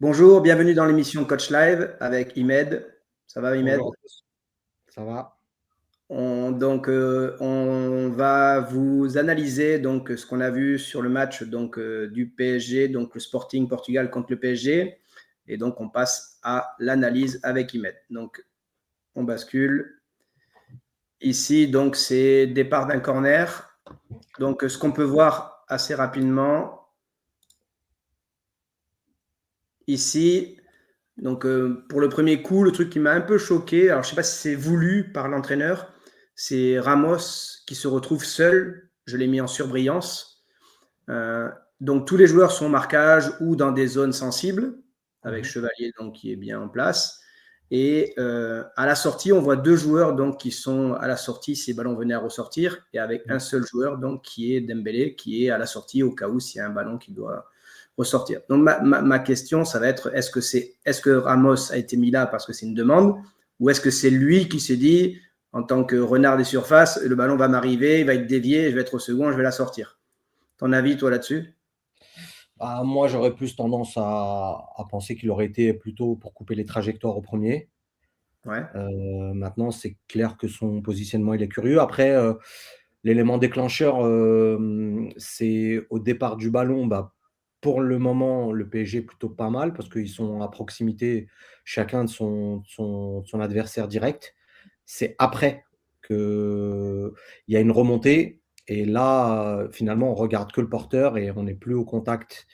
Bonjour, bienvenue dans l'émission Coach Live avec Imed. Ça va Bonjour Imed? à tous. Ça va? On va vous analyser donc ce qu'on a vu sur le match du PSG, donc le Sporting Portugal contre le PSG. Et donc on passe à l'analyse avec Imed. Donc on bascule. Ici, donc c'est départ d'un corner. Donc ce qu'on peut voir assez rapidement ici, pour le premier coup, le truc qui m'a un peu choqué, alors je ne sais pas si c'est voulu par l'entraîneur, c'est Ramos qui se retrouve seul. Je l'ai mis en surbrillance. Euh, donc tous les joueurs sont au marquage ou dans des zones sensibles, avec Mhm. Chevalier donc qui est bien en place. Et à la sortie, on voit deux joueurs donc qui sont à la sortie si les ballons venaient à ressortir, et avec un seul joueur donc qui est Dembélé, qui est à la sortie au cas où s'il y a un ballon qui doit ressortir. Donc ma question, ça va être est-ce que Ramos a été mis là parce que c'est une demande, ou est-ce que c'est lui qui s'est dit en tant que renard des surfaces, le ballon va m'arriver, il va être dévié, je vais être au second, je vais la sortir. Ton avis, toi, là-dessus? Bah, moi, j'aurais plus tendance à penser qu'il aurait été plutôt pour couper les trajectoires au premier. Ouais. Maintenant, c'est clair que son positionnement, il est curieux. Après, l'élément déclencheur, c'est au départ du ballon. Bah, pour le moment, le PSG est plutôt pas mal parce qu'ils sont à proximité chacun de son adversaire direct. C'est après qu'il y a une remontée et là, finalement, on regarde que le porteur et on n'est plus au contact.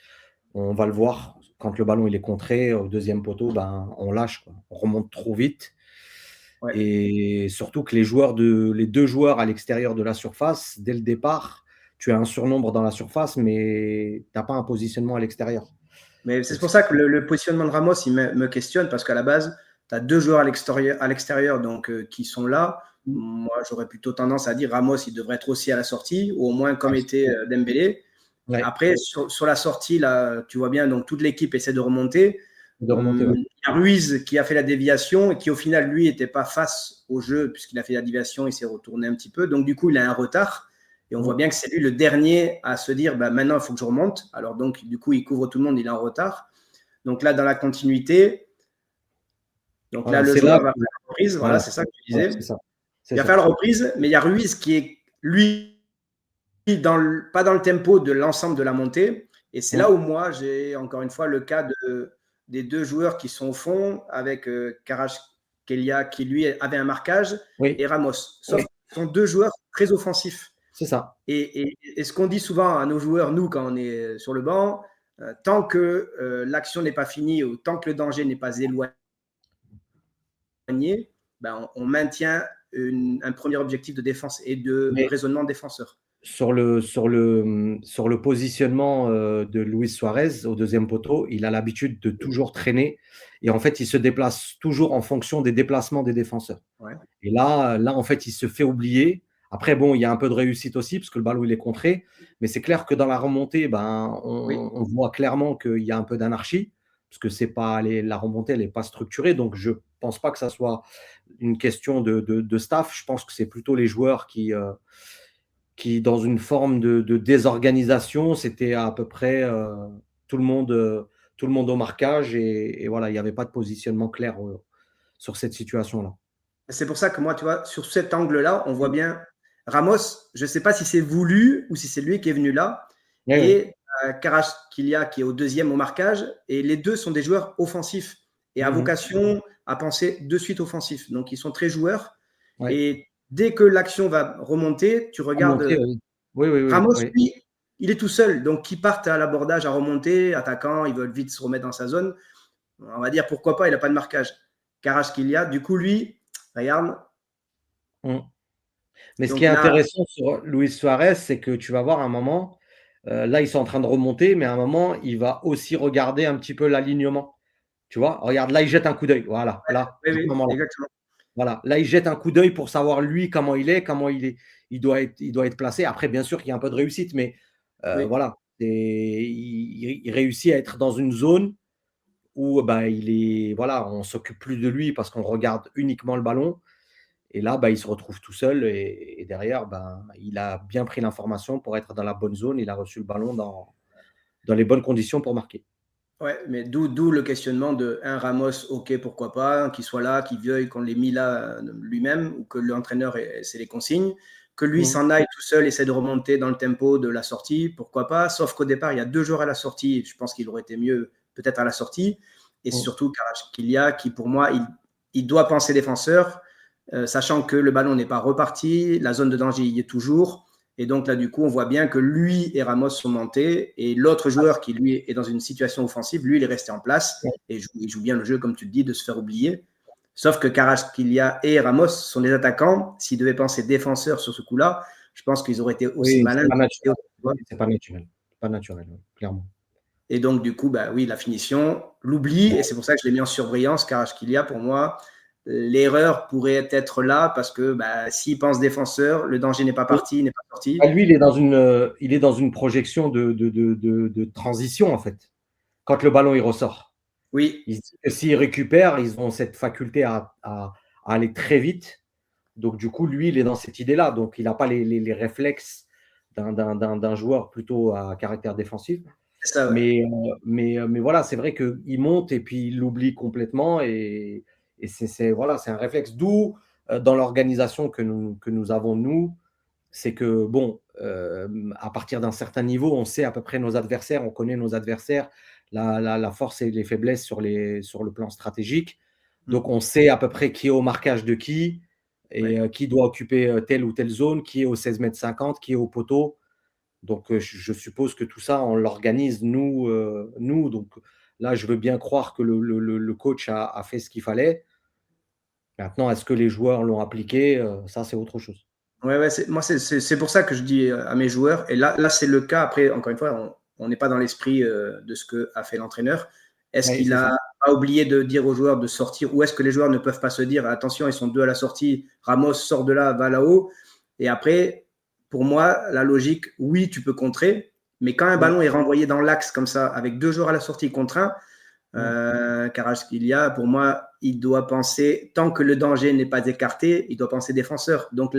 On va le voir quand le ballon il est contré au deuxième poteau, ben, on lâche, quoi. On remonte trop vite Ouais. et surtout que les 2 joueurs à l'extérieur de la surface, dès le départ, tu as un surnombre dans la surface, mais tu as pas un positionnement à l'extérieur. Mais c'est Donc pour c'est ça que le positionnement de Ramos, il me questionne parce qu'à la base, tu as deux joueurs à l'extérieur qui sont là. mmh, Moi, j'aurais plutôt tendance à dire Ramos, il devrait être aussi à la sortie, ou au moins comme ouais, était Dembélé. ouais, Après, sur la sortie, là, tu vois bien, donc toute l'équipe essaie de remonter. de remonter, ouais. Il y a Ruiz qui a fait la déviation et qui, au final, lui, n'était pas face au jeu puisqu'il a fait la déviation, il s'est retourné un petit peu. Donc, du coup, il a un retard. Et on voit Mmh, bien que c'est lui le dernier à se dire bah, maintenant, il faut que je remonte. Alors, donc, du coup, il couvre tout le monde, il est en retard. Donc, là, dans la continuité, donc là, voilà, le c'est là joueur va que faire la reprise. Voilà, voilà, c'est ça que tu ouais, c'est disais. ça, c'est Il va faire ça. la reprise, mais il y a Ruiz qui est, lui, pas dans le tempo de l'ensemble de la montée. Et c'est là Mmh, où moi, j'ai encore une fois le cas des deux joueurs qui sont au fond, avec Kvaratskhelia qui lui avait un marquage et oui, Ramos. Sauf oui, que ce sont deux joueurs très offensifs. c'est ça. Et ce qu'on dit souvent à nos joueurs, nous, quand on est sur le banc, tant que l'action n'est pas finie ou tant que le danger n'est pas éloigné, ben, on maintient un premier objectif de défense et de Mais raisonnement défenseur. sur le positionnement, de Luis Suarez au deuxième poteau, il a l'habitude de toujours traîner et en fait, il se déplace toujours en fonction des déplacements des défenseurs. Ouais. Et là, en fait, il se fait oublier. Après, bon, il y a un peu de réussite aussi parce que le ballon, il est contré. Mais c'est clair que dans la remontée, ben, Oui. on voit clairement qu'il y a un peu d'anarchie parce que c'est pas la remontée, elle n'est pas structurée. Donc, je pense pas que ça soit une question de staff. Je pense que c'est plutôt les joueurs qui dans une forme de désorganisation, c'était à peu près tout le monde, euh, tout le monde au marquage et voilà, il n'y avait pas de positionnement clair sur cette situation-là. C'est pour ça que moi, tu vois, sur cet angle-là, on voit bien Ramos, je ne sais pas si c'est voulu ou si c'est lui qui est venu là, Oui, oui. et Kvaratskhelia qui est au deuxième au marquage, et les deux sont des joueurs offensifs et à Mhm. vocation à penser de suite offensif. Donc, ils sont très joueurs, Ouais. et dès que l'action va remonter, tu Remonter, regardes oui. Oui, oui, oui, Ramos, oui. lui, il est tout seul, donc qui partent à l'abordage, à remonter, attaquant, ils veulent vite se remettre dans sa zone. On va dire pourquoi pas, il n'a pas de marquage. Kvaratskhelia, du coup, lui, regarde, Mmh. Mais ce qui donc est là, intéressant sur Luis Suarez, c'est que tu vas voir un moment, là, ils sont en train de remonter, mais à un moment, il va aussi regarder un petit peu l'alignement. Tu vois? Regarde, là, il jette un coup d'œil. Voilà, là, oui, à ce oui, moment-là. exactement. Voilà, là, il jette un coup d'œil pour savoir lui comment il doit être placé. Après, bien sûr qu'il y a un peu de réussite, mais Oui. voilà, il réussit à être dans une zone où, bah, il est voilà, on s'occupe plus de lui parce qu'on regarde uniquement le ballon et là, bah, il se retrouve tout seul et derrière, ben, il a bien pris l'information pour être dans la bonne zone. Il a reçu le ballon dans les bonnes conditions pour marquer. Ouais, mais d'où le questionnement de un Ramos, ok, pourquoi pas, qu'il soit là, qu'il veuille qu'on l'ait mis là lui-même, ou que l'entraîneur c'est les consignes, que lui Mhm. s'en aille tout seul, essaie de remonter dans le tempo de la sortie, pourquoi pas, sauf qu'au départ, il y a 2 joueurs à la sortie, je pense qu'il aurait été mieux peut-être à la sortie, et Mhm. surtout Kvaratskhelia, qui pour moi, il doit penser défenseur, sachant que le ballon n'est pas reparti, la zone de danger y est toujours, et donc là, du coup, on voit bien que lui et Ramos sont montés et l'autre joueur qui, lui, est dans une situation offensive, lui, il est resté en place et il joue bien le jeu, comme tu le dis, de se faire oublier. Sauf que Kvaratskhelia et Ramos sont des attaquants. S'ils devaient penser défenseur sur ce coup-là, je pense qu'ils auraient été aussi Oui, malins. c'est pas naturel. Oui, c'est pas naturel. Pas naturel, ouais, clairement. Et donc, du coup, bah, oui, la finition, l'oubli, et c'est pour ça que je l'ai mis en surbrillance, Kvaratskhelia, pour moi, l'erreur pourrait être là parce que bah, s'il pense défenseur, le danger n'est pas parti, n'est pas sorti. Lui, il est dans une projection de transition, en fait. Quand le ballon il ressort, Oui, il se dit que s'ils récupèrent, ils ont cette faculté à aller très vite. Donc, du coup, lui, il est dans cette idée-là. Donc, il n'a pas les réflexes d'un joueur plutôt à caractère défensif. c'est ça, ouais. Mais voilà, c'est vrai qu'il monte et puis il l'oublie complètement. Et voilà, c'est un réflexe. D'où, dans l'organisation que nous avons, nous, c'est que, bon, à partir d'un certain niveau, on sait à peu près nos adversaires, on connaît nos adversaires, la force et les faiblesses sur le plan stratégique. Donc, on sait à peu près qui est au marquage de qui et Ouais. qui doit occuper telle ou telle zone, qui est au 16 mètres 50, qui est au poteau. Donc, je suppose que tout ça, on l'organise nous. Donc, là, je veux bien croire que le coach a fait ce qu'il fallait. Maintenant, est-ce que les joueurs l'ont appliqué? Ça, c'est autre chose. Ouais, ouais, moi, c'est pour ça que je dis à mes joueurs, et là c'est le cas, après, encore une fois, on n'est pas dans l'esprit de ce qu'a fait l'entraîneur. Est-ce Oui, qu'il c'est ça. a pas oublié de dire aux joueurs de sortir, ou est-ce que les joueurs ne peuvent pas se dire, attention, ils sont 2 à la sortie, Ramos sort de là, va là-haut, et après, pour moi, la logique, oui, tu peux contrer, mais quand un Mm, ballon est renvoyé dans l'axe comme ça, avec 2 joueurs à la sortie contre un, mm. Kvaratskhelia, pour moi, il doit penser, tant que le danger n'est pas écarté, il doit penser défenseur. Donc,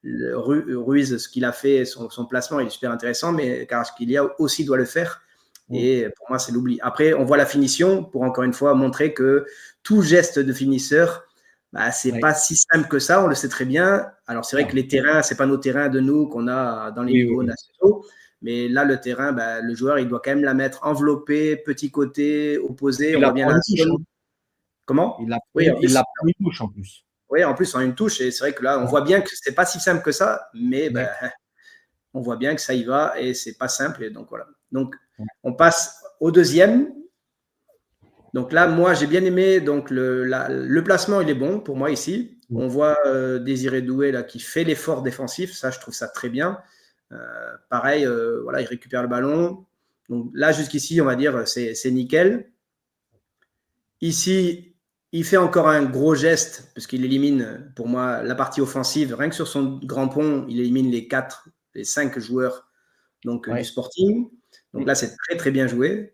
Ruiz, ce qu'il a fait, son placement, il est super intéressant, mais Kvaratskhelia aussi doit le faire. Mm. Et pour moi, c'est l'oubli. Après, on voit la finition pour encore une fois montrer que tout geste de finisseur, bah, c'est Oui. pas si simple que ça, on le sait très bien. Alors, c'est vrai Non. que les terrains, c'est pas nos terrains de nous qu'on a dans les Oui, oui, niveaux oui. nationaux. Mais là, le terrain, bah, le joueur, il doit quand même la mettre enveloppée, petit côté, opposé. On Il a voit bien pris la une touche, zone. hein. Comment? Oui, en Il plus. a pris une touche en plus. Oui, en plus, en une touche. Et c'est vrai que là, on Ouais. voit bien que c'est pas si simple que ça, mais Ouais. ben, on voit bien que ça y va et c'est pas simple. Et donc voilà. Donc, Ouais. on passe au deuxième. Donc là, moi, j'ai bien aimé. Donc le placement, il est bon pour moi ici. Mm. On voit Désiré Doué là qui fait l'effort défensif. Ça, je trouve ça très bien. Pareil, voilà, il récupère le ballon. Donc là, jusqu'ici, on va dire, c'est nickel. Ici, il fait encore un gros geste, puisqu'il élimine, pour moi, la partie offensive. Rien que sur son grand pont, il élimine les 5 joueurs donc, du Ouais. Sporting. Donc Mm. là, c'est très, très bien joué.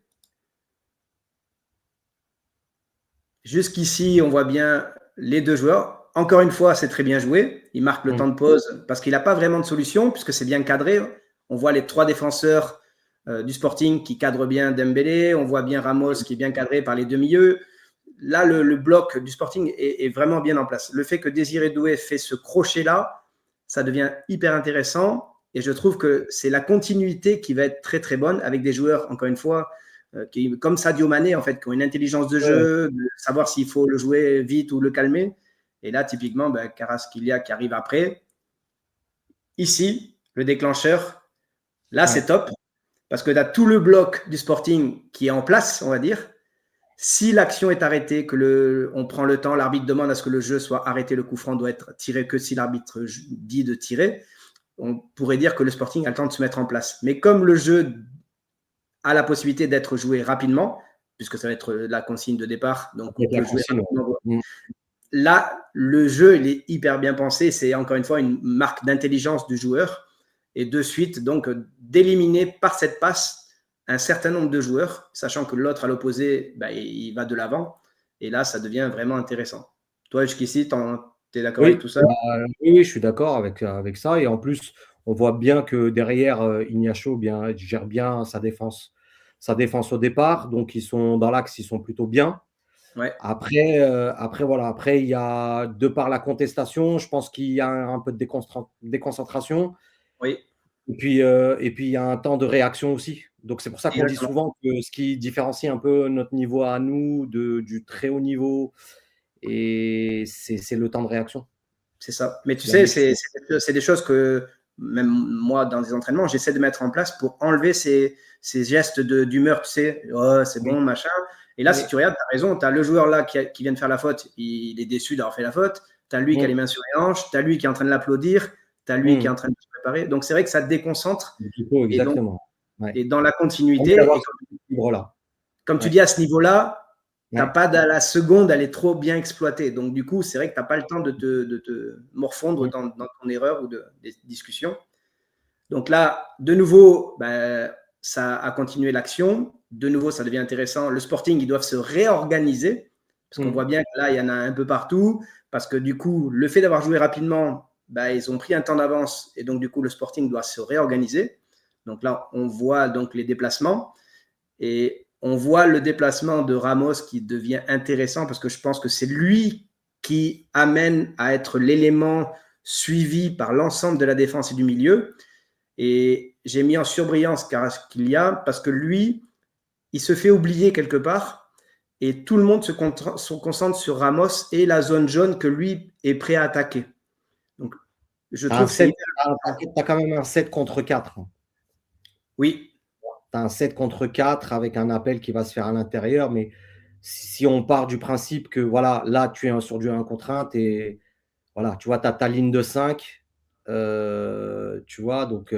Jusqu'ici, on voit bien les 2 joueurs. Encore une fois, c'est très bien joué. Il marque le Mm. temps de pause parce qu'il n'a pas vraiment de solution, puisque c'est bien cadré. On voit les 3 défenseurs du Sporting qui cadrent bien Dembélé. On voit bien Ramos qui est bien cadré par les 2 milieux. Là, le bloc du Sporting est vraiment bien en place. Le fait que Désiré Doué fait ce crochet-là, ça devient hyper intéressant. Et je trouve que c'est la continuité qui va être très, très bonne avec des joueurs, encore une fois, qui, comme Sadio Mané, en fait, qui ont une intelligence de Ouais. jeu, de savoir s'il faut le jouer vite ou le calmer. Et là, typiquement, ben, Kvaratskhelia qui arrive après. Ici, le déclencheur, là, c'est Ouais. top. Parce que tu as tout le bloc du Sporting qui est en place, on va dire. Si l'action est arrêtée, on prend le temps, l'arbitre demande à ce que le jeu soit arrêté, le coup franc doit être tiré que si l'arbitre dit de tirer, on pourrait dire que le Sporting a le temps de se mettre en place. Mais comme le jeu a la possibilité d'être joué rapidement, puisque ça va être la consigne de départ, donc on Avec la peut jouer consigne, ouais. rapidement. Mm. Là, le jeu, il est hyper bien pensé. C'est encore une fois une marque d'intelligence du joueur. Et de suite, donc, d'éliminer par cette passe un certain nombre de joueurs, sachant que l'autre à l'opposé, bah, il va de l'avant. Et là, ça devient vraiment intéressant. Toi, jusqu'ici, tu es d'accord avec Oui, tout ça? bah, oui, je suis d'accord avec ça. Et en plus, on voit bien que derrière, Ignacio, bien, il gère bien sa défense. sa défense au départ. Donc, ils sont dans l'axe, ils sont plutôt bien. Ouais, Après, voilà. Après, il y a, de par la contestation, je pense qu'il y a un peu de déconcentration. oui, Et puis, il y a un temps de réaction aussi. Donc, c'est pour ça qu'on dit exactement. souvent que ce qui différencie un peu notre niveau à nous du très haut niveau, et c'est le temps de réaction. C'est ça. Mais tu La sais, lecture. c'est des choses que même moi, dans des entraînements, j'essaie de mettre en place pour enlever ces gestes d'humeur, tu sais, oh, c'est Oui, bon, machin. Et là, si oui. tu regardes, tu as raison, tu as le joueur là qui vient de faire la faute, il est déçu d'avoir fait la faute. Tu as lui qui a les Mmh. mains sur les hanches, tu as lui qui est en train de l'applaudir, tu as lui qui est Mmh. en train de se préparer. Donc, c'est vrai que ça te déconcentre. Du coup, Et donc, exactement. Ouais. et dans la Envie continuité, d'avoir et cet équilibre-là. comme tu Ouais, dis, à ce niveau-là, tu n'as ouais. pas la seconde, elle est trop bien exploitée. Donc, du coup, c'est vrai que tu n'as pas le temps de te morfondre Mmh. dans ton erreur ou des discussions. Donc là, de nouveau, ben, ça a continué l'action. De nouveau, ça devient intéressant. Le Sporting, ils doivent se réorganiser parce qu'on Mmh. voit bien que là, il y en a un peu partout. Parce que du coup, le fait d'avoir joué rapidement, ben, ils ont pris un temps d'avance et donc du coup, le Sporting doit se réorganiser. Donc là, on voit donc les déplacements et on voit le déplacement de Ramos qui devient intéressant parce que je pense que c'est lui qui amène à être l'élément suivi par l'ensemble de la défense et du milieu. Et j'ai mis en surbrillance Kvaratskhelia parce que lui, il se fait oublier quelque part et tout le monde se concentre sur Ramos et la zone jaune que lui est prêt à attaquer. Donc, je Tu as un trouve que c'est 7, hyper tu important. as quand même un 7 contre 4. Oui, Tu as un 7 contre 4 avec un appel qui va se faire à l'intérieur. Mais si on part du principe que voilà, là, tu es sur du 1 contre 1, voilà, tu vois, tu as ta ligne de 5. Tu vois, donc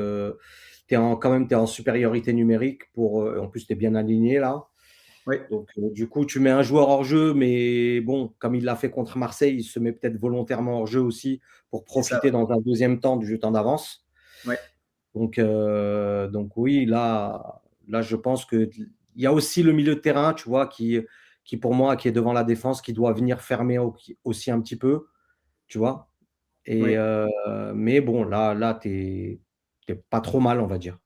quand même, tu es en supériorité numérique. En plus, tu es bien aligné là. oui, Donc, du coup, tu mets un joueur hors jeu, mais bon, comme il l'a fait contre Marseille, il se met peut-être volontairement hors jeu aussi pour c'est ça. profiter dans un deuxième temps du temps d'avance. Ouais. Donc oui, là, je pense qu'il y a aussi le milieu de terrain, tu vois, qui pour moi, qui est devant la défense, qui doit venir fermer aussi un petit peu, tu vois. Et, Oui. mais bon, là, t'es pas trop mal, on va dire.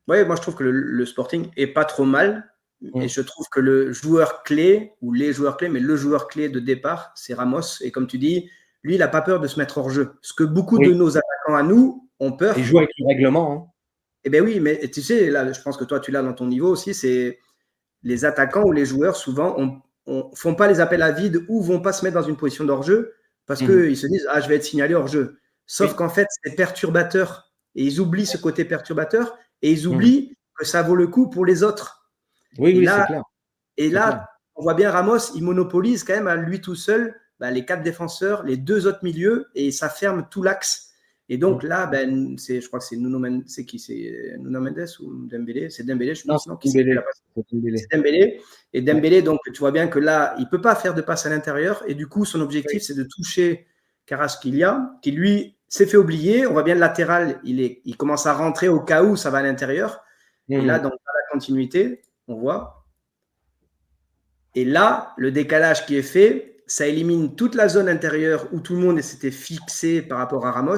Ouais, moi je trouve que le Sporting est pas trop mal et Mm. je trouve que le joueur clé ou les joueurs clés, mais le joueur clé de départ, c'est Ramos. Et comme tu dis, lui, il n'a pas peur de se mettre hors jeu. Ce que beaucoup de Oui, nos attaquants à nous ont il peur. joue avec le règlement, hein. Eh bien oui, mais tu sais, là, je pense que toi, tu l'as dans ton niveau aussi, c'est les attaquants ou les joueurs, souvent, font pas les appels à vide ou vont pas se mettre dans une position d'hors-jeu parce Mhm. qu'ils se disent, ah, je vais être signalé hors-jeu. Sauf Oui, qu'en fait, c'est perturbateur. Et ils oublient ce côté perturbateur et ils mhm. oublient que ça vaut le coup pour les autres. Oui, Et oui, c'est là, clair, et c'est clair. là, on voit bien Ramos, il monopolise quand même à lui tout seul les 4 défenseurs, les 2 autres milieux, et ça ferme tout l'axe. Et donc Mm. là, je crois que c'est Nuno Mendes, c'est qui? C'est Nuno Mendes ou Dembélé? C'est Dembélé, je Non, pense, c'est non? Qui c'est qui la Dembélé. passe? C'est C'est Dembélé. Dembélé. Et Ouais. Dembélé, donc tu vois bien que là, il ne peut pas faire de passe à l'intérieur. Et du coup, son Oui. objectif, c'est de toucher Kvaratskhelia, qui lui s'est fait oublier. On voit bien le latéral, il commence à rentrer au cas où ça va à l'intérieur. Et là, Mhm. dans la continuité, on voit. Et là, le décalage qui est fait, ça élimine toute la zone intérieure où tout le monde s'était fixé par rapport à Ramos.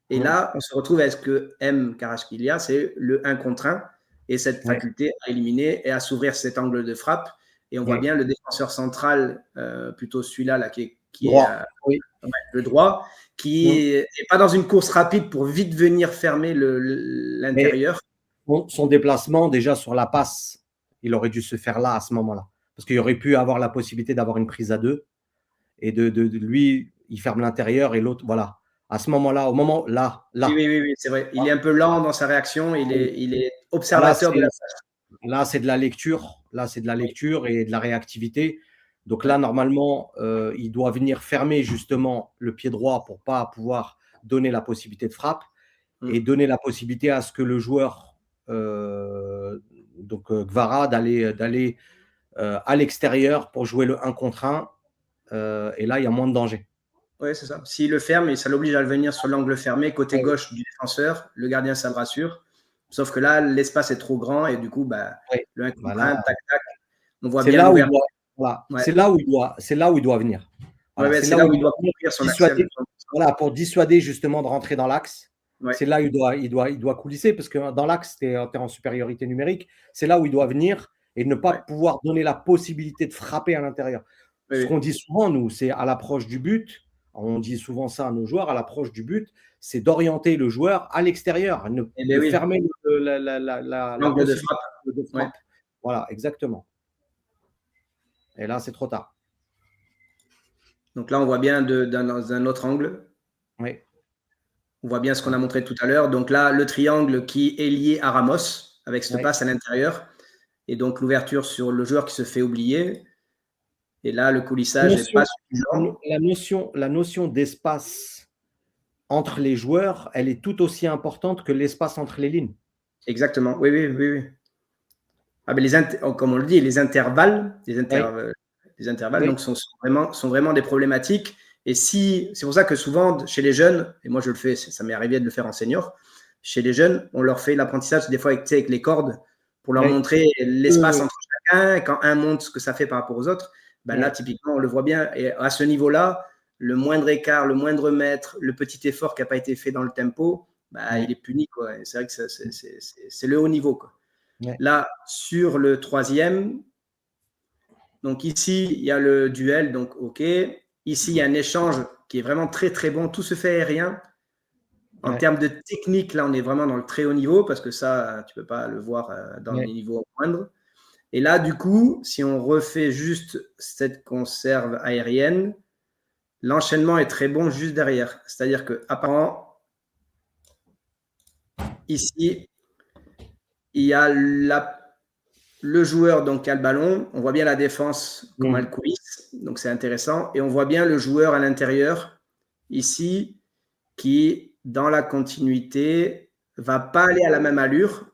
Et Mhm. là, on se retrouve avec ce que aime Kvaratskhelia, c'est le 1 contre 1 et cette Ouais. faculté à éliminer et à s'ouvrir cet angle de frappe. Et on voit Ouais. bien le défenseur central, plutôt celui-là là, qui est Droit. Oui. le droit, qui Mhm. n'est pas dans une course rapide pour vite venir fermer Mais l'intérieur. son déplacement, déjà sur la passe, il aurait dû se faire là, à ce moment-là. Parce qu'il aurait pu avoir la possibilité d'avoir une prise à deux. Et lui, il ferme l'intérieur et l'autre, voilà. À ce moment-là, au moment, Oui, là. oui, oui, oui, c'est vrai. Il est un peu lent dans sa réaction, il est Là, observateur de la. c'est Là, c'est de la lecture. Là, c'est de la Oui, lecture et de la réactivité. Donc oui. là, normalement, il doit venir fermer justement le pied droit pour pas pouvoir donner la possibilité de frappe et Mm. donner la possibilité à ce que le joueur, donc Gvara, d'aller à l'extérieur pour jouer le 1 contre 1. Et là, il y a moins de danger. Oui, c'est ça. S'il le ferme, ça l'oblige à venir sur l'angle fermé, côté Oui, gauche du défenseur. Le gardien, ça le rassure. Sauf que là, l'espace est trop grand et du coup, oui. le 1 Bah contre là, 1, tac, tac, on voit c'est bien là où il l'ouverture. doit, voilà, Ouais. c'est là où il doit venir. Ouais, Voilà, ouais, c'est c'est là là où où il il doit doit venir construire pour son axial. dissuader, voilà, pour dissuader justement de rentrer dans l'axe. Ouais, C'est là où il doit coulisser parce que dans l'axe, tu es en supériorité numérique. C'est là où il doit venir et ne pas pouvoir donner la possibilité de frapper à l'intérieur. Ce qu'on dit souvent, nous, c'est à l'approche du but, on dit souvent ça à nos joueurs, à l'approche du but, c'est d'orienter le joueur à l'extérieur, de fermer la possibilité de frappe. Voilà, exactement. Et là, c'est trop tard. Donc là, on voit bien dans un autre angle. Oui. On voit bien ce qu'on a montré tout à l'heure. Donc là, le triangle qui est lié à Ramos, avec cette passe à l'intérieur. Et donc l'ouverture sur le joueur qui se fait oublier. Et là, le coulissage n'est pas suffisant. La notion d'espace entre les joueurs, elle est tout aussi importante que l'espace entre les lignes. Exactement, oui. Ah, mais comme on le dit, les intervalles donc sont vraiment des problématiques. Et c'est pour ça que souvent, chez les jeunes, et moi je le fais, ça m'est arrivé de le faire en senior, chez les jeunes, on leur fait l'apprentissage des fois avec les cordes pour leur montrer l'espace entre chacun, quand un monte, ce que ça fait par rapport aux autres. Là, typiquement, on le voit bien. Et à ce niveau-là, le moindre écart, le moindre mètre, le petit effort qui n'a pas été fait dans le tempo, il est puni, quoi. C'est vrai que c'est le haut niveau, quoi. Là, sur le troisième, donc ici, il y a le duel, donc OK. Ici, il y a un échange qui est vraiment très, très bon. Tout se fait aérien. En termes de technique, là, on est vraiment dans le très haut niveau parce que ça, tu ne peux pas le voir dans les niveaux moindres. Et là, du coup, si on refait juste cette conserve aérienne, l'enchaînement est très bon juste derrière. C'est-à-dire qu'apparemment, ici, il y a le joueur donc, qui a le ballon. On voit bien la défense, comment elle coulisse. Donc, c'est intéressant. Et on voit bien le joueur à l'intérieur, ici, qui, dans la continuité, ne va pas aller à la même allure.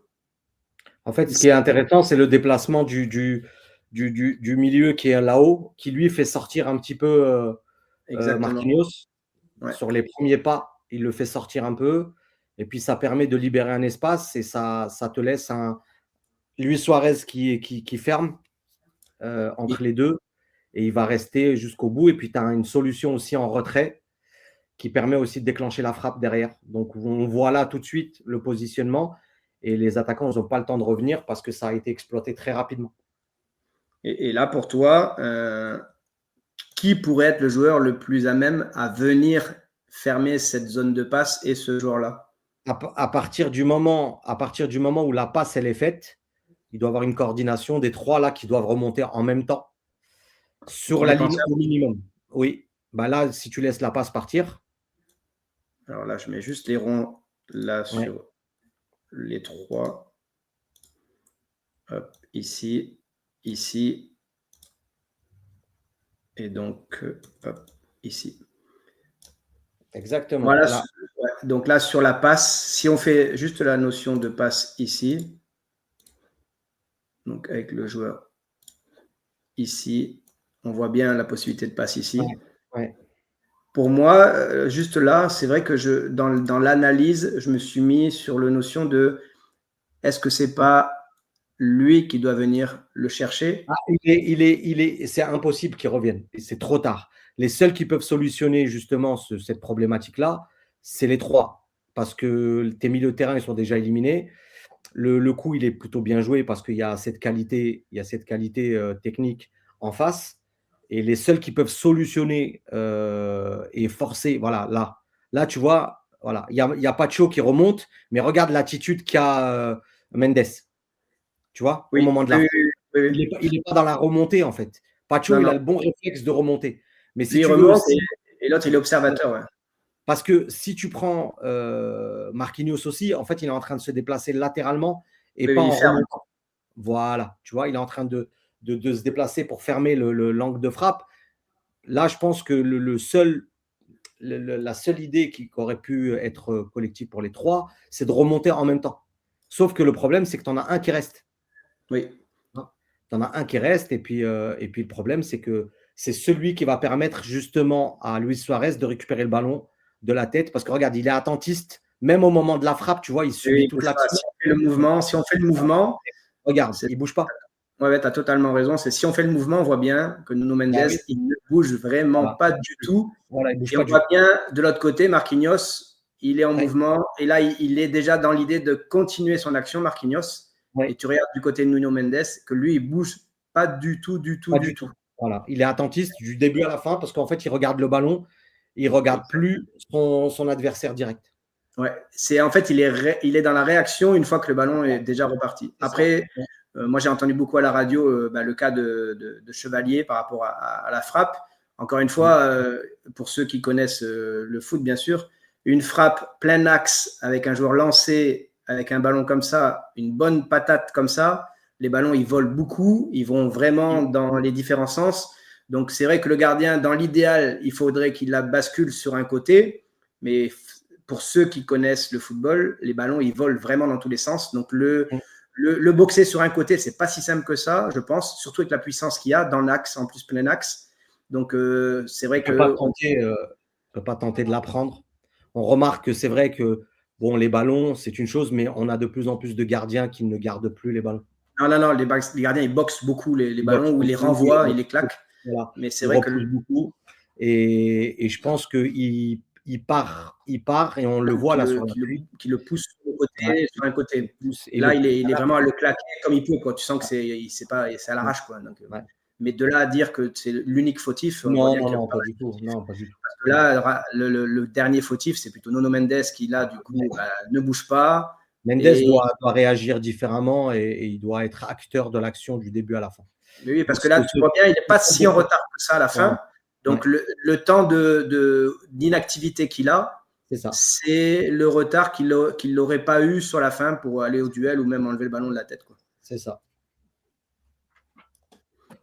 En fait, ce qui est intéressant, c'est le déplacement du milieu qui est là-haut, qui lui fait sortir un petit peu Marquinhos. Sur les premiers pas, il le fait sortir un peu. Et puis, ça permet de libérer un espace et ça te laisse Luis Suarez qui ferme entre les deux. Et il va rester jusqu'au bout. Et puis, tu as une solution aussi en retrait qui permet aussi de déclencher la frappe derrière. Donc, on voit là tout de suite le positionnement. Et les attaquants n'ont pas le temps de revenir parce que ça a été exploité très rapidement. Et là, pour toi, qui pourrait être le joueur le plus à même à venir fermer cette zone de passe et ce joueur-là? À partir du moment où la passe elle est faite, il doit y avoir une coordination des trois là qui doivent remonter en même temps sur la ligne au minimum. Oui. Là, si tu laisses la passe partir. Alors là, je mets juste les ronds là sur les trois. Hop, ici, ici. Et donc, hop, ici. Exactement. Voilà, donc là, sur la passe, si on fait juste la notion de passe ici, donc avec le joueur ici, on voit bien la possibilité de passe ici. Pour moi, juste là, c'est vrai que dans l'analyse, je me suis mis sur la notion de est-ce que c'est pas lui qui doit venir le chercher? C'est impossible qu'il revienne. C'est trop tard. Les seuls qui peuvent solutionner justement cette problématique-là, c'est les trois. Parce que tes milieux de terrain, ils sont déjà éliminés. Le coup, il est plutôt bien joué parce qu'il y a cette qualité, technique en face. Et les seuls qui peuvent solutionner et forcer, voilà, là, tu vois, voilà, il y a Pacho qui remonte, mais regarde l'attitude qu'a Mendes. Tu vois, au moment de la oui. Il n'est pas dans la remontée, en fait. Pacho, il a le bon réflexe de remonter. Mais si il remonte et l'autre, il est observateur. Ouais. Parce que si tu prends Marquinhos aussi, en fait, il est en train de se déplacer latéralement et pas en remontant. Voilà, tu vois, il est en train de se déplacer pour fermer l'angle de frappe. Là, je pense que la seule idée qui aurait pu être collective pour les trois, c'est de remonter en même temps. Sauf que le problème, c'est que tu en as un qui reste. Oui. Tu en as un qui reste, et puis le problème, c'est que c'est celui qui va permettre justement à Luis Suarez de récupérer le ballon de la tête. Parce que regarde, il est attentiste, même au moment de la frappe, tu vois, il subit toute l'action. Si on fait le mouvement, regarde, il ne bouge pas. Ouais, tu as totalement raison. C'est si on fait le mouvement, on voit bien que Nuno Mendes, il ne bouge vraiment pas du tout. Voilà, il bouge et pas on voit bien de l'autre côté, Marquinhos, il est en mouvement. Et là, il est déjà dans l'idée de continuer son action, Marquinhos. Ouais. et tu regardes du côté de Nuno Mendes, que lui, il bouge pas du tout, du tout, Pas du du tout. tout. Voilà, il est attentiste du début à la fin parce qu'en fait, il regarde le ballon, il regarde Exact. plus son adversaire direct. Ouais, c'est en fait, il est dans la réaction une fois que le ballon est déjà reparti. C'est ça. Après, Ouais. moi, j'ai entendu beaucoup à la radio le cas de Chevalier par rapport à la frappe. Encore une fois, pour ceux qui connaissent le foot, bien sûr, une frappe plein axe avec un joueur lancé, avec un ballon comme ça, une bonne patate comme ça, les ballons, ils volent beaucoup, ils vont vraiment dans les différents sens. Donc, c'est vrai que le gardien, dans l'idéal, il faudrait qu'il la bascule sur un côté, mais pour ceux qui connaissent le football, les ballons, ils volent vraiment dans tous les sens. Donc, le boxer sur un côté, c'est pas si simple que ça, je pense, surtout avec la puissance qu'il y a dans l'axe, en plus plein axe. Donc, c'est vrai On peut que. peut pas tenter de l'apprendre. On remarque que c'est vrai que, bon, les ballons, c'est une chose, mais on a de plus en plus de gardiens qui ne gardent plus les ballons. Non, non, non, les gardiens, ils boxent beaucoup les Ils ballons boxent ou ils les beaucoup, ils renvoient, ils les repoussent, claquent. voilà, Mais c'est ils vrai que repoussent beaucoup et je pense qu'il part et on le voit là sur l'appui. qui le pousse Ouais, sur un il côté. pousse et Là, le il est vraiment à le claquer comme il peut, quoi. Tu sens que c'est à l'arrache, quoi. Donc, ouais. mais de là à dire que c'est l'unique fautif, on voit Non, bien non, qu'il y a non, pas pas mal du de tout. fautifs. Non, pas du tout. Parce que là, le dernier fautif, c'est plutôt Nuno Mendes qui, là, du coup, ne bouge pas. Mendes Et doit réagir différemment et il doit être acteur de l'action du début à la fin. mais oui, parce Donc que là, c'est tu vois bien, il n'est pas si en beaucoup. retard que ça à la Voilà, fin. ouais, Donc, le temps d'inactivité qu'il a, c'est ça, c'est le retard qu'il n'aurait pas eu sur la fin pour aller au duel ou même enlever le ballon de la tête, quoi. c'est ça.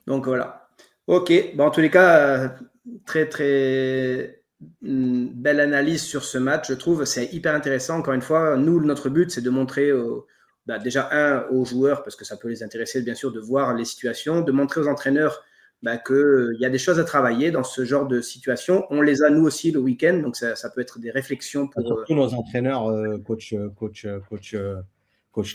Donc, voilà. OK. Bon, en tous les cas, très, très belle analyse sur ce match, je trouve. C'est hyper intéressant. Encore une fois, nous, notre but, c'est de montrer déjà, aux joueurs, parce que ça peut les intéresser, bien sûr, de voir les situations, de montrer aux entraîneurs qu'il y a des choses à travailler dans ce genre de situation. On les a, nous aussi, le week-end. Donc, ça peut être des réflexions pour. Surtout nos entraîneurs, coach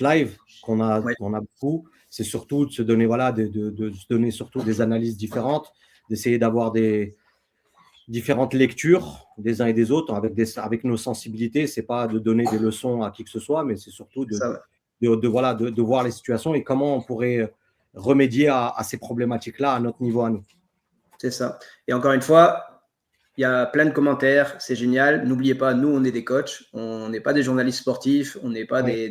live Ouais, qu'on a beaucoup, c'est surtout de se donner, voilà, de se donner surtout des analyses différentes, d'essayer d'avoir des différentes lectures des uns et des autres avec nos sensibilités. C'est pas de donner des leçons à qui que ce soit, mais c'est surtout c'est ça. voilà, de voir les situations et comment on pourrait remédier à ces problématiques-là à notre niveau à nous. C'est ça. Et encore une fois, il y a plein de commentaires, c'est génial. N'oubliez pas, nous, on est des coachs, on n'est pas des journalistes sportifs, on n'est pas Oui.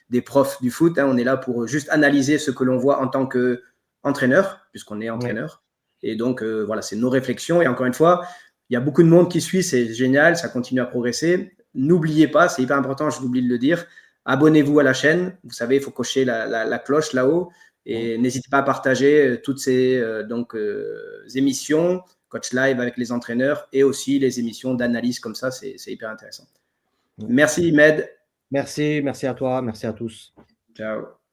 des profs du foot. On est là pour juste analyser ce que l'on voit en tant qu'entraîneur, puisqu'on est Oui. entraîneur. Et donc, voilà, c'est nos réflexions. Et encore une fois, il y a beaucoup de monde qui suit, c'est génial, ça continue à progresser. N'oubliez pas, c'est hyper important, je l'oublie de le dire, abonnez-vous à la chaîne. Vous savez, il faut cocher la cloche là-haut. Et n'hésitez pas à partager toutes ces émissions, Coach Live avec les entraîneurs et aussi les émissions d'analyse comme ça, c'est hyper intéressant. Merci, Med. Merci à toi, merci à tous. Ciao.